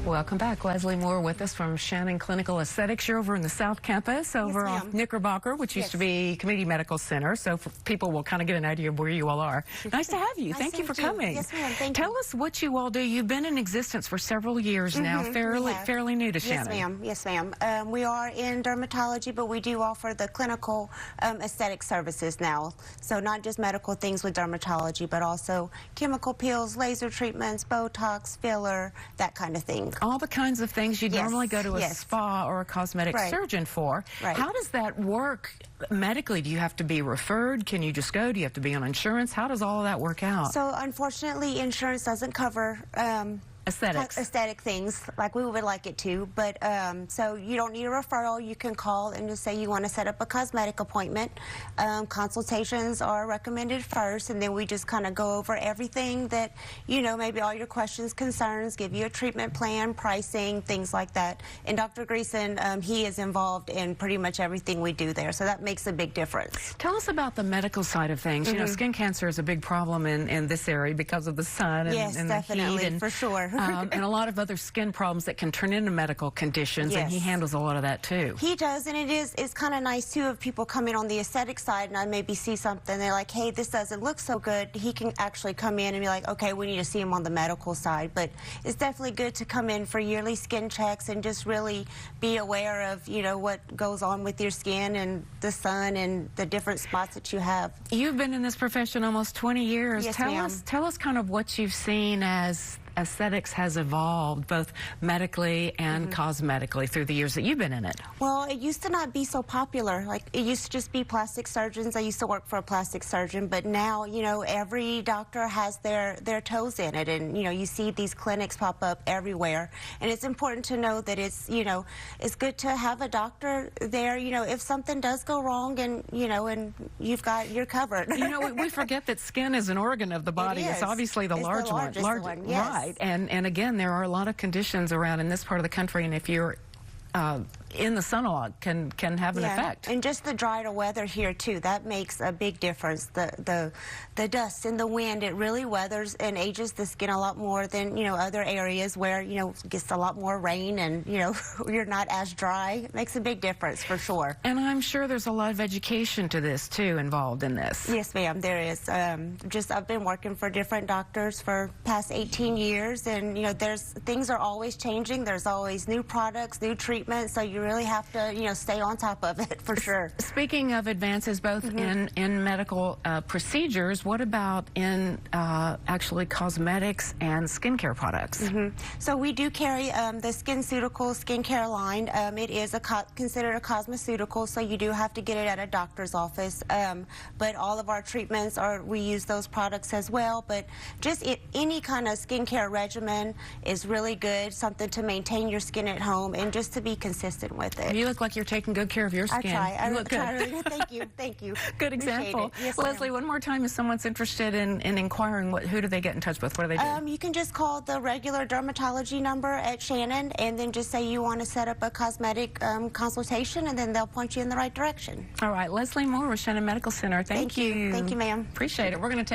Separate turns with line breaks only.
Welcome back. Leslie Moore with us from Shannon Clinical Aesthetics. You're over in the South Campus, over off Knickerbocker, which used to be Community Medical Center, so people will kind of get an idea of where you all are. Nice to have you. Thank you for coming.
Yes, ma'am. Thank
Tell
you.
us what you all do. You've been in existence for several years now, fairly new to Shannon.
Yes, ma'am. We are in dermatology, but we do offer the clinical aesthetic services now. So not just medical things with dermatology, but also chemical peels, laser treatments, Botox, filler, that kind of thing.
All the kinds of things you normally go to a spa or a cosmetic surgeon for. How does that work medically? Do you have to be referred? Can you just go? Do you have to be on insurance? How does all of that work out?
So unfortunately, insurance doesn't cover aesthetic things like we would like it to, but so you don't need a referral. You can call and just say you want to set up a cosmetic appointment. Consultations are recommended first, and then we just kind of go over everything that, you know, maybe all your questions, concerns, give you a treatment plan, pricing, things like that. And Dr. Greason, he is involved in pretty much everything we do there, so that makes a big difference.
Tell us about the medical side of things. You know, skin cancer is a big problem in this area because of the sun and, and the heat, and
for sure.
And a lot of other skin problems that can turn into medical conditions, and he handles a lot of that too.
He does, and it's kind of nice too if people come in on the aesthetic side and I maybe see something, they're like, hey, this doesn't look so good. He can actually come in and be like, okay, we need to see him on the medical side. But it's definitely good to come in for yearly skin checks and just really be aware of, you know, what goes on with your skin and the sun and the different spots that you have.
You've been in this profession almost 20 years.
Yes,
tell us kind of what you've seen as aesthetics has evolved both medically and cosmetically through the years that you've been in it.
Well, it used to not be so popular. Like, it used to just be plastic surgeons. I used to work for a plastic surgeon, but now, you know, every doctor has their toes in it, and, you know, you see these clinics pop up everywhere. And it's important to know that it's, you know, it's good to have a doctor there, you know, if something does go wrong, and, you know, and you're covered.
You know, we forget that skin is an organ of the body. It's obviously the largest one.
Yes.
Right. And again, there are a lot of conditions around in this part of the country, and if you're in the sun a lot, can have an effect.
And just the drier weather here too, that makes a big difference. The dust and the wind, it really weathers and ages the skin a lot more than, you know, other areas where, you know, it gets a lot more rain and, you know, you're not as dry. It makes a big difference for sure.
And I'm sure there's a lot of education to this too involved in this.
Yes, ma'am, there is. I've been working for different doctors for past 18 years, and, you know, things are always changing. There's always new products, new treatments, so you really have to, you know, stay on top of it for sure.
Speaking of advances both in medical procedures, what about in actually cosmetics and skincare products?
So we do carry the SkinCeutical skincare line. It is considered a cosmeceutical, so you do have to get it at a doctor's office. But all of our treatments we use those products as well. But just any kind of skincare regimen is really good, something to maintain your skin at home and just to be consistent with it.
You look like you're taking good care of your skin.
I
look good.
Really, thank you.
Good example.
Yes,
Leslie, one more time, if someone's interested in inquiring, who do they get in touch with? What do they do?
You can just call the regular dermatology number at Shannon, and then just say you want to set up a cosmetic consultation, and then they'll point you in the right direction.
All right, Leslie Moore with Shannon Medical Center. Thank you.
Thank you, ma'am.
Appreciate it. We're going to take